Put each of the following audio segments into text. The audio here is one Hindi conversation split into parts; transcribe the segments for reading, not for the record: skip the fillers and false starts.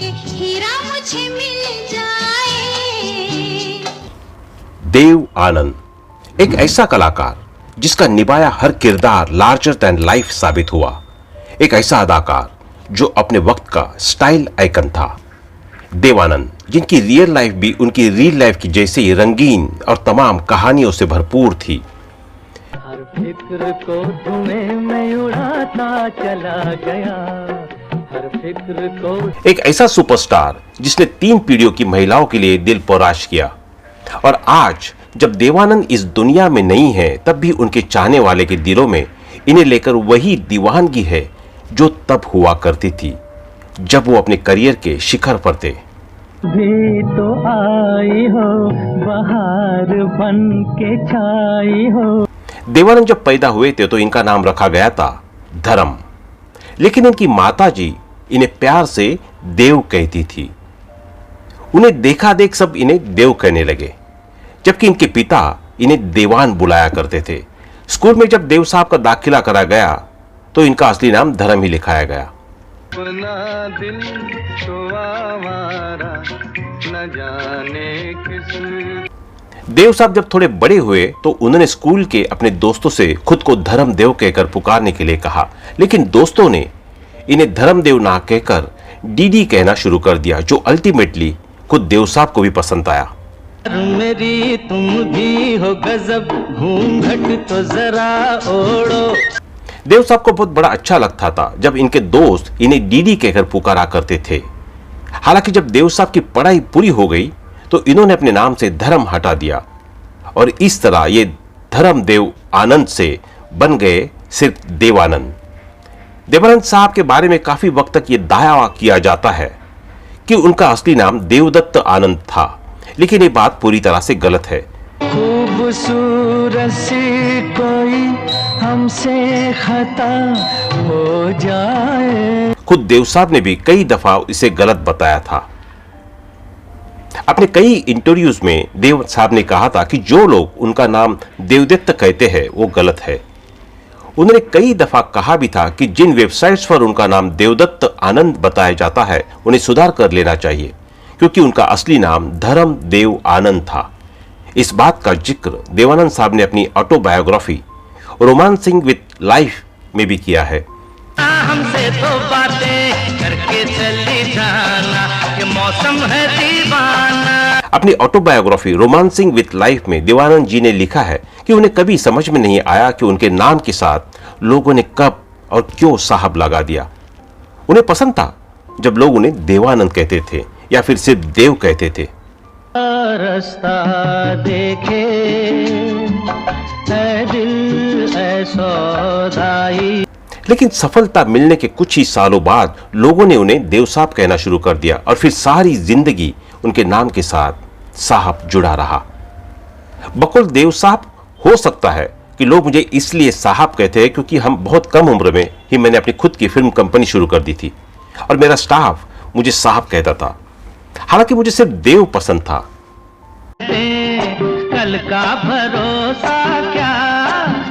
कि हीरा मुझे मिल जाए। देव आनंद एक ऐसा कलाकार जिसका निभाया हर किरदार लार्जर दैन लाइफ साबित हुआ। एक ऐसा अदाकार जो अपने वक्त का स्टाइल आइकन था। देव आनंद जिनकी रियल लाइफ भी उनकी रियल लाइफ की जैसे ही रंगीन और तमाम कहानियों से भरपूर थी। हर फिक्र को धुएं में उड़ाता चला गया, हर फिक्र को। एक ऐसा सुपरस्टार जिसने 3 पीढ़ियों की महिलाओं के लिए दिल पराश किया। और आज जब देवानंद इस दुनिया में नहीं है तब भी उनके चाहने वाले के दिलों में इन्हें लेकर वही दीवानगी है जो तब हुआ करती थी जब वो अपने करियर के शिखर पर थे। भी तो आई हो बहार बन के छाई हो। देवानंद जब पैदा हुए थे तो इनका नाम रखा गया था धर्म, लेकिन इनकी माताजी इन्हें प्यार से देव कहती थी। उन्हें देखा देख सब इन्हें देव कहने लगे, जबकि इनके पिता इन्हें देवान बुलाया करते थे। स्कूल में जब देव साहब का दाखिला करा गया तो इनका असली नाम धर्म ही लिखाया गया। अपना दिल तो आवारा न जाने किस। देव साहब जब थोड़े बड़े हुए तो उन्होंने स्कूल के अपने दोस्तों से खुद को धर्मदेव कहकर पुकारने के लिए कहा, लेकिन दोस्तों ने इन्हें धर्मदेव ना कहकर डीडी कहना शुरू कर दिया, जो अल्टीमेटली खुद देव साहब को भी पसंद आया। मेरी तुम भी हो गजब, घूंघट तो जरा ओढ़ो। देव साहब को बहुत बड़ा अच्छा लगता था जब इनके दोस्त इन्हें डीडी कहकर पुकारा करते थे। हालांकि जब देव साहब की पढ़ाई पूरी हो गई तो इन्होंने अपने नाम से धर्म हटा दिया और इस तरह ये धर्मदेव आनंद से बन गए सिर्फ देवानंद। देवानंद साहब के बारे में काफी वक्त तक ये दावा किया जाता है कि उनका असली नाम देवदत्त आनंद था, लेकिन ये बात पूरी तरह से गलत है। खूबसूरत सी कोई हमसे खता हो जाए। खुद देव साहब ने भी कई दफा इसे गलत बताया था। अपने कई इंटरव्यूज में देव साहब ने कहा था कि जो लोग उनका नाम देवदत्त कहते हैं वो गलत है। उन्होंने कई दफा कहा भी था कि जिन वेबसाइट्स पर उनका नाम देवदत्त आनंद बताया जाता है उन्हें सुधार कर लेना चाहिए, क्योंकि उनका असली नाम धर्मदेव आनंद था। इस बात का जिक्र देवानंद साहब ने अपनी ऑटोबायोग्राफी रोमांसिंग विद लाइफ में भी किया है। हमसे तो बातें करके चली जाना, ये मौसम है दीवाना। अपनी ऑटोबायोग्राफी रोमांसिंग विद लाइफ में देवानंद जी ने लिखा है कि उन्हें कभी समझ में नहीं आया कि उनके नाम के साथ लोगों ने कब और क्यों साहब लगा दिया। उन्हें पसंद था जब लोग उन्हें देवानंद कहते थे या फिर सिर्फ देव कहते थे। रास्ता देखे है दिल ऐ सौदाई। लेकिन सफलता मिलने के कुछ ही सालों बाद लोगों ने उन्हें देव साहब कहना शुरू कर दिया और फिर सारी जिंदगी उनके नाम के साथ साहब जुड़ा रहा। बकुल देव साहब हो सकता है कि लोग मुझे इसलिए साहब कहते हैं क्योंकि हम बहुत कम उम्र में ही मैंने अपनी खुद की फिल्म कंपनी शुरू कर दी थी और मेरा स्टाफ मुझे साहब कहता था। हालांकि मुझे सिर्फ देव पसंद था। कल का भरोसा क्या,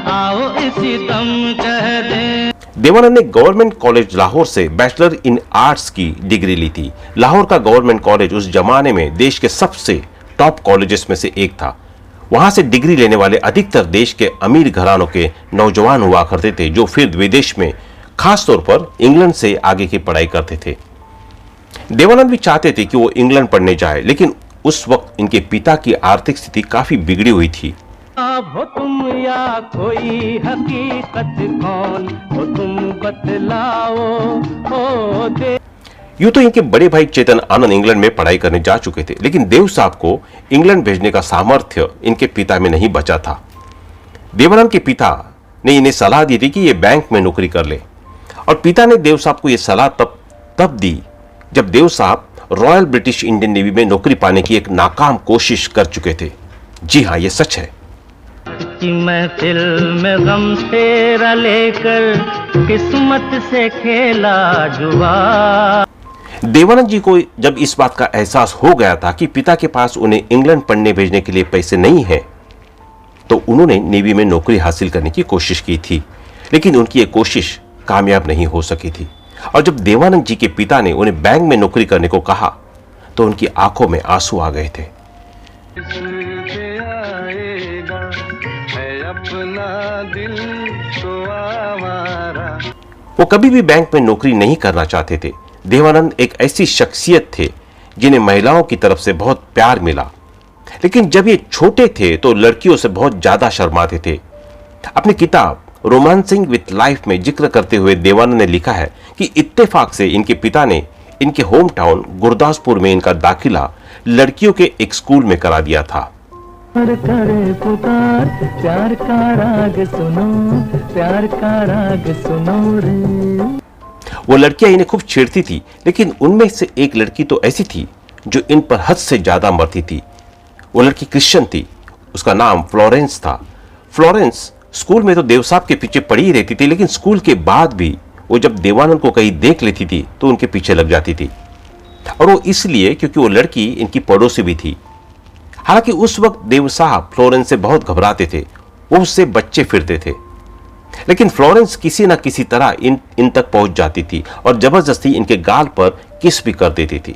आओ इसी दम कह दे। देवानंद ने गवर्नमेंट कॉलेज लाहौर से बैचलर इन आर्ट्स की डिग्री ली थी। लाहौर का गवर्नमेंट कॉलेज उस जमाने में देश के सबसे टॉप कॉलेजेस में से एक था। वहां से डिग्री लेने वाले अधिकतर देश के अमीर घरानों के नौजवान हुआ करते थे, जो फिर विदेश में खास तौर पर इंग्लैंड से आगे की पढ़ाई करते थे। देवानंद भी चाहते थे कि वो इंग्लैंड पढ़ने जाए, लेकिन उस वक्त इनके पिता की आर्थिक स्थिति काफी बिगड़ी हुई थी। हो तुम या कोई हकीकत कौन हो तुम बतलाओ हो दे। यूं तो इनके बड़े भाई चेतन आनंद इंग्लैंड में पढ़ाई करने जा चुके थे, लेकिन देव साहब को इंग्लैंड भेजने का सामर्थ्य इनके पिता में नहीं बचा था। देवानंद के पिता ने इन्हें सलाह दी थी कि ये बैंक में नौकरी कर ले, और पिता ने देव साहब को यह सलाह तब दी जब देव साहब रॉयल ब्रिटिश इंडियन नेवी में नौकरी पाने की एक नाकाम कोशिश कर चुके थे। जी हाँ, ये सच है। महफिल में गम तेरा लेकर किस्मत से खेला जुआ। देवानंद जी को जब इस बात का एहसास हो गया था कि पिता के पास उन्हें इंग्लैंड पढ़ने भेजने के लिए पैसे नहीं हैं, तो उन्होंने नेवी में नौकरी हासिल करने की कोशिश की थी, लेकिन उनकी ये कोशिश कामयाब नहीं हो सकी थी। और जब देवानंद जी के पिता ने उन्हें बैंक में नौकरी करने को कहा तो उनकी आंखों में आंसू आ गए थे। इससे आएगा है अपना दिल तो आवारा। वो कभी भी बैंक में नौकरी नहीं करना चाहते थे। देवानंद एक ऐसी शख्सियत थे जिन्हें महिलाओं की तरफ से बहुत प्यार मिला, लेकिन जब ये छोटे थे तो लड़कियों से बहुत ज्यादा शर्माते थे। अपनी किताब रोमांसिंग विथ लाइफ में जिक्र करते हुए देवानंद ने लिखा है कि इत्तेफाक से इनके पिता ने इनके होम टाउन गुरदासपुर में इनका दाखिला लड़कियों के एक स्कूल में करा दिया था। करे पुकार प्यार का राग सुनो, प्यार का राग सुनो रे। वो लड़कियां इन्हें खूब छेड़ती थी, लेकिन उनमें से एक लड़की तो ऐसी थी जो इन पर हद से ज्यादा मरती थी। वो लड़की क्रिश्चियन थी, उसका नाम फ्लोरेंस था। फ्लोरेंस स्कूल में तो देव साहब के पीछे पड़ी ही रहती थी, लेकिन स्कूल के बाद भी वो जब देवानंद को कहीं देख लेती थी तो उनके पीछे लग जाती थी, और वो इसलिए क्योंकि वो लड़की इनकी पड़ोसी भी थी। हालांकि उस वक्त देव साहब फ्लोरेंस से बहुत घबराते थे, वो उससे बच्चे फिरते थे, लेकिन फ्लोरेंस किसी ना किसी तरह इन तक पहुंच जाती थी और जबरदस्ती इनके गाल पर किस भी कर देती थी।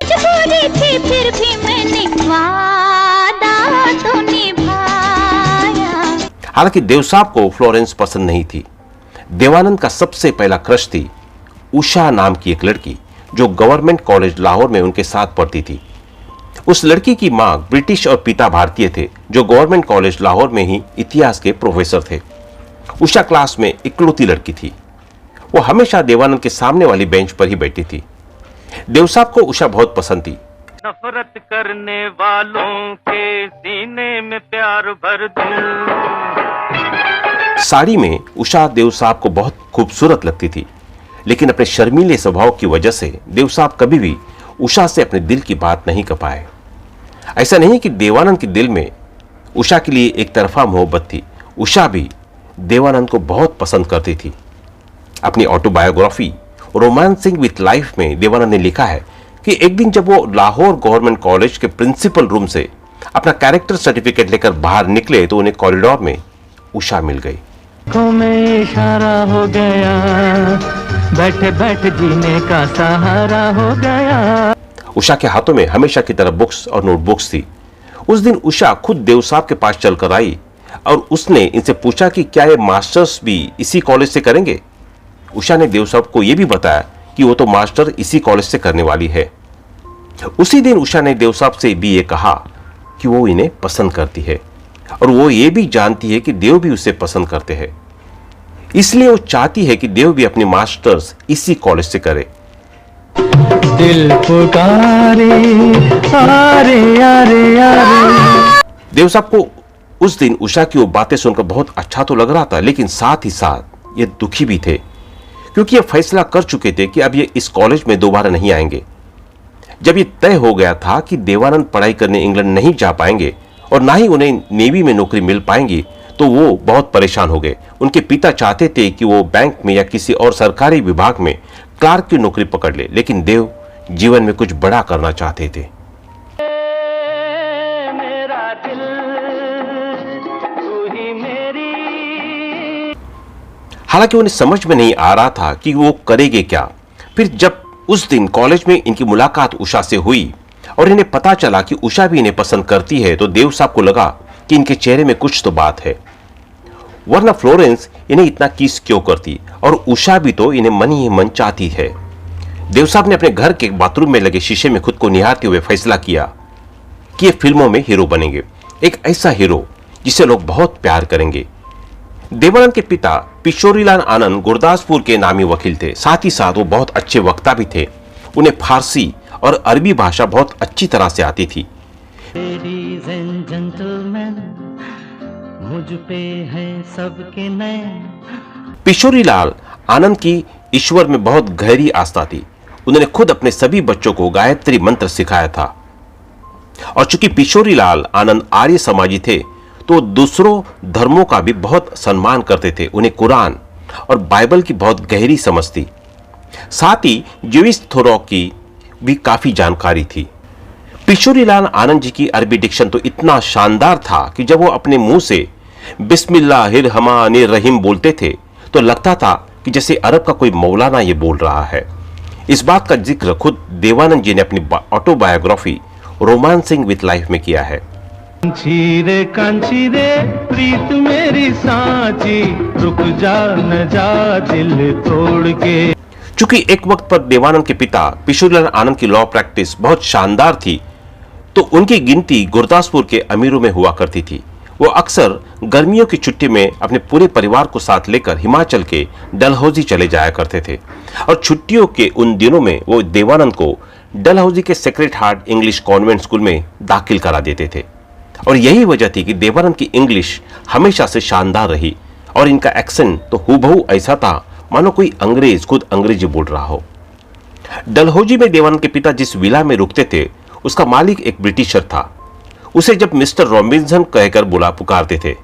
थी फिर भी मैंने वादा तो निभाया। हालांकि देव साहब को फ्लोरेंस पसंद नहीं थी। देवानंद का सबसे पहला क्रश थी उषा नाम की एक लड़की जो गवर्नमेंट कॉलेज लाहौर में उनके साथ पढ़ती थी। उस लड़की की मां ब्रिटिश और पिता भारतीय थे, जो गवर्नमेंट कॉलेज लाहौर में ही इतिहास के प्रोफेसर थे। उषा क्लास में इकलौती लड़की थी। वो हमेशा देवानंद के सामने वाली बेंच पर ही बैठी थी। देव साहब को उषा बहुत पसंद थी। नफरत करने वालों के सीने में प्यार भर दूं। साड़ी में उषा देव साहब को बहुत खूबसूरत लगती थी, लेकिन अपने शर्मीले स्वभाव की वजह से देव साहब कभी भी उषा से अपने दिल की बात नहीं कर पाए। ऐसा नहीं कि देवानंद के दिल में उषा के लिए एक तरफा मोहब्बत थी, उषा भी देवानंद को बहुत पसंद करती थी। अपनी ऑटोबायोग्राफी रोमांसिंग विथ लाइफ में देवानंद ने लिखा है कि एक दिन जब वो लाहौर गवर्नमेंट कॉलेज के प्रिंसिपल रूम से अपना कैरेक्टर सर्टिफिकेट लेकर बाहर निकले तो उन्हें कॉरिडोर में उषा मिल गई। में इशारा हो गया, बैठे बैठे जीने का सहारा हो गया। उषा के हाथों में हमेशा की तरह बुक्स और नोटबुक्स थी। उस दिन उषा खुद देव साहब के पास चलकर आई और उसने इनसे पूछा कि क्या ये मास्टर्स भी इसी कॉलेज से करेंगे। उषा ने देव साहब को यह भी बताया कि वो तो मास्टर इसी कॉलेज से करने वाली है। उसी दिन उषा ने देव साहब से भी ये कहा कि वो इन्हें पसंद करती है और वो ये भी जानती है कि देव भी उसे पसंद करते हैं, इसलिए वो चाहती है कि देव भी अपनी मास्टर्स इसी कॉलेज से करे। दिल पुकारे आरे आरे आरे। देव साहब को उस दिन उषा की वो बातें सुनकर बहुत अच्छा तो लग रहा था, लेकिन साथ ही साथ ये दुखी भी थे, क्योंकि ये फैसला कर चुके थे कि अब ये इस कॉलेज में दोबारा नहीं आएंगे। जब ये तय हो गया था कि देवानंद पढ़ाई करने इंग्लैंड नहीं जा पाएंगे और ना ही उन्हें नेवी में नौकरी मिल पाएंगी, तो वो बहुत परेशान हो गए। उनके पिता चाहते थे कि वो बैंक में या किसी और सरकारी विभाग में क्लार्क की नौकरी पकड़ ले, लेकिन देव जीवन में कुछ बड़ा करना चाहते थे। मेरा दिल तू ही मेरी। हालांकि उन्हें समझ में नहीं आ रहा था कि वो करेंगे क्या। फिर जब उस दिन कॉलेज में इनकी मुलाकात उषा से हुई और इन्हें पता चला कि उषा भी इन्हें पसंद करती है, तो देव साहब को लगा कि इनके चेहरे में कुछ तो बात है, वरना फ्लोरेंस इन्हें इतना किस क्यों करती, और उषा भी तो इन्हें मन ही मन चाहती है। देव साहब ने अपने घर के बाथरूम में लगे शीशे में खुद को निहारते हुए फैसला किया कि ये फिल्मों में हीरो बनेंगे, एक ऐसा हीरो जिसे लोग बहुत प्यार करेंगे। देवानंद के पिता पिशोरीलाल आनंद गुरदासपुर के नामी वकील थे, साथ ही साथ वो बहुत अच्छे वक्ता भी थे। उन्हें फारसी और अरबी भाषा बहुत अच्छी तरह से आती थी। लेडीज एंड जेंटलमैन, मुझ पे है सबके नैन। पिशोरीलाल आनंद की ईश्वर में बहुत गहरी आस्था थी। उन्होंने खुद अपने सभी बच्चों को गायत्री मंत्र सिखाया था, और चूंकि पिशोरीलाल आनंद आर्य समाजी थे तो दूसरों धर्मों का भी बहुत सम्मान करते थे। उन्हें कुरान और बाइबल की बहुत गहरी समझ थी, साथ ही ज्यूइश थोरो की भी काफी जानकारी थी। पिशोरीलाल आनंद जी की अरबी डिक्शन तो इतना शानदार था कि जब वो अपने मुंह से बिस्मिल्लाहिर्रहमानिर्रहीम बोलते थे तो लगता था कि जैसे अरब का कोई मौलाना ये बोल रहा है। इस बात का जिक्र खुद देवानंद जी ने अपनी ऑटोबायोग्राफी रोमांसिंग विथ लाइफ में किया है। कांची रे प्रीत मेरी सांची, रुक जा न जा दिल तोड़ के। चूंकि एक वक्त पर देवानंद के पिता किशोरीलाल आनंद की लॉ प्रैक्टिस बहुत शानदार थी, तो उनकी गिनती गुरदासपुर के अमीरों में हुआ करती थी। वो अक्सर गर्मियों की छुट्टी में अपने पूरे परिवार को साथ लेकर हिमाचल के डलहौजी चले जाया करते थे, और छुट्टियों के उन दिनों में वो देवानंद को डलहौजी के sacred heart English convent school में दाखिल करा देते थे। और यही वजह थी कि देवानंद की इंग्लिश हमेशा से शानदार रही, और इनका एक्सेंट तो हूबहू ऐसा था मानो कोई अंग्रेज खुद अंग्रेजी बोल रहा हो। डलहौजी में देवानंद के पिता जिस विला में रुकते थे, उसका मालिक एक ब्रिटिशर था। उसे जब मिस्टर रॉबिन्सन कहकर बुला पुकारते थे।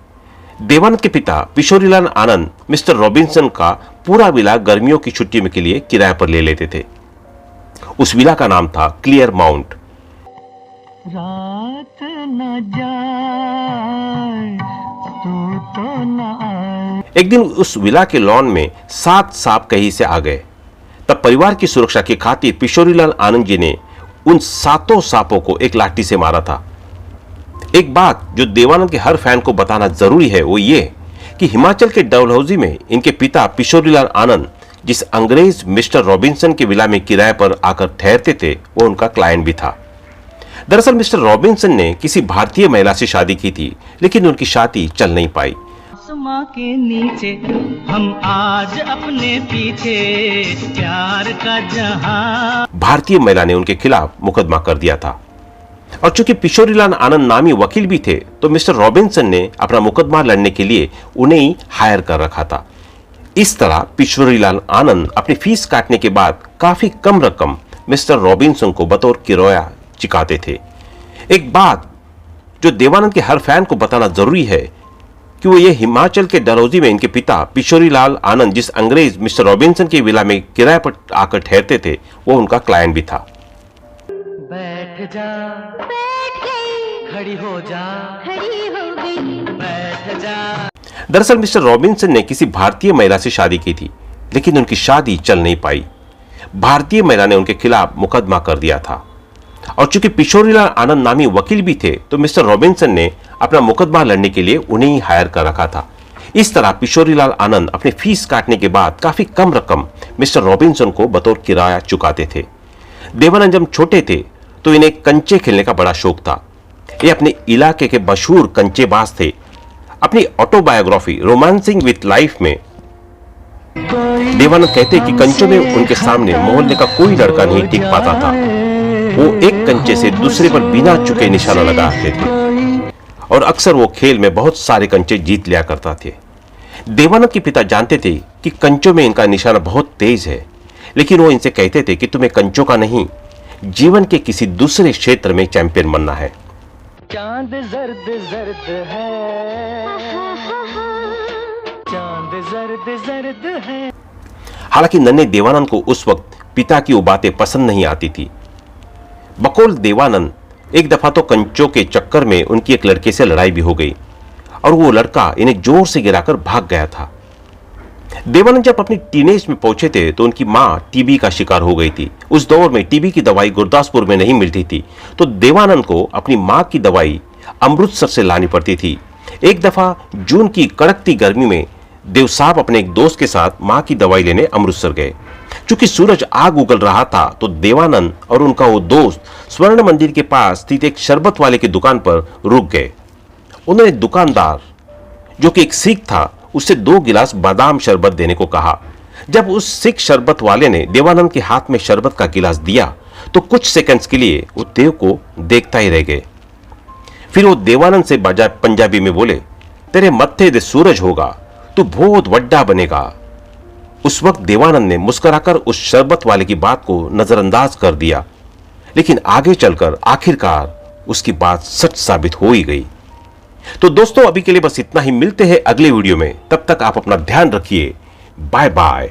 देवानंद के पिता किशोरीलाल आनंद मिस्टर रॉबिन्सन का पूरा विला गर्मियों की छुट्टी में के लिए किराए पर ले लेते थे। उस विला का नाम था क्लियर माउंट। रात न जाए तो न आए। एक दिन उस विला के लॉन में 7 सांप कहीं से आ गए। तब परिवार की सुरक्षा की खातिर किशोरीलाल आनंद जी ने उन 7 सांपों को एक लाठी से मारा था। एक बात जो देवानंद के हर फैन को बताना जरूरी है, वो ये कि हिमाचल के डलहौजी में इनके पिता किशोरीलाल आनंद जिस अंग्रेज मिस्टर रॉबिन्सन के विला में किराए पर आकर ठहरते थे, वो उनका क्लाइंट भी था। दरअसल मिस्टर रॉबिन्सन ने किसी भारतीय महिला से शादी की थी, लेकिन उनकी शादी चल नहीं पाई। आसमां के नीचे हम आज अपने पीछे, प्यार का जहां। भारतीय महिला ने उनके खिलाफ मुकदमा कर दिया था, और चूंकि किशोरीलाल आनंद नामी वकील भी थे, तो मिस्टर रॉबिन्सन ने अपना मुकदमा लड़ने के लिए उन्हें ही हायर कर रखा था। इस तरह किशोरीलाल आनंद अपनी फीस काटने के बाद काफी कम रकम मिस्टर रॉबिन्सन को बतौर किराया चुकाते थे। एक बात जो देवानंद के हर फैन को बताना जरूरी है कि वो ये हिमाचल के डलहौजी में इनके पिता किशोरीलाल आनंद जिस अंग्रेज मिस्टर रॉबिन्सन के विला में किराए पर आकर ठहरते थे, वो उनका क्लाइंट भी था। बैठ जा, बैठ गई, खड़ी हो जा, खड़ी हो गई, बैठ जा। दरअसल मिस्टर रॉबिन्सन ने किसी भारतीय महिला से शादी की थी, लेकिन उनकी शादी चल नहीं पाई। भारतीय महिला ने उनके खिलाफ मुकदमा कर दिया था, और चूंकि किशोरीलाल आनंद नामी वकील भी थे, तो मिस्टर रॉबिन्सन ने अपना मुकदमा लड़ने के लिए उन्हें ही हायर कर रखा था। इस तरह किशोरीलाल आनंद अपनी फीस काटने के बाद काफी कम रकम मिस्टर रॉबिन्सन को बतौर किराया चुकाते थे। देवानंद जब छोटे थे तो इन्हें कंचे खेलने का बड़ा शौक था। ये अपने इलाके के मशहूर कंचेबाज थे। अपनी ऑटोबायोग्राफी रोमांसिंग विथ लाइफ में देवानंद कहते कि कंचों में उनके सामने मोहल्ले का कोई लड़का नहीं टिक पाता था। वो एक कंचे से दूसरे पर बिना चुके निशाना लगाते थे, और अक्सर वो खेल में बहुत सारे कंचे जीत लिया करता थे। देवानंद के पिता जानते थे कि कंचों में इनका निशाना बहुत तेज है, लेकिन वो इनसे कहते थे कि तुम्हें कंचों का नहीं, जीवन के किसी दूसरे क्षेत्र में चैंपियन बनना है। चांद जर्द जर्द है, चांद जर्द जर्द है। हालांकि नन्हे देवानंद को उस वक्त पिता की वो बातें पसंद नहीं आती थी। बकौल देवानंद एक दफा तो कंचों के चक्कर में उनकी एक लड़के से लड़ाई भी हो गई, और वो लड़का इन्हें जोर से गिराकर भाग गया था। देवानंद जब अपनी टीनेज में पहुंचे थे तो उनकी मां टीबी का शिकार हो गई थी। उस दौर में टीबी की दवाई गुरदासपुर में नहीं मिलती थी, तो देवानंद को अपनी मां की दवाई अमृतसर से लानी पड़ती थी। एक दफा जून की कड़कती गर्मी में देव साहब अपने एक दोस्त के साथ मां की दवाई लेने अमृतसर गए। चूंकि सूरज आग उगल रहा था, तो देवानंद और उनका वो दोस्त स्वर्ण मंदिर के पास स्थित एक शरबत वाले की दुकान पर रुक गए। उन्होंने दुकानदार, जो कि एक सिख था, उससे 2 गिलास बादाम शरबत देने को कहा। जब उस सिख शरबत वाले ने देवानंद के हाथ में शरबत का गिलास दिया, तो कुछ सेकंड्स के लिए वो देव को देखता ही रह गए। फिर वो देवानंद से पंजाबी में बोले, तेरे मत्थे दे सूरज होगा, तू बहुत वड्डा बनेगा। उस वक्त देवानंद ने मुस्कुराकर उस शरबत वाले की बात को नजरअंदाज कर दिया, लेकिन आगे चलकर आखिरकार उसकी बात सच साबित हो ही गई। तो दोस्तों, अभी के लिए बस इतना ही। मिलते हैं अगले वीडियो में। तब तक आप अपना ध्यान रखिए। Bye bye.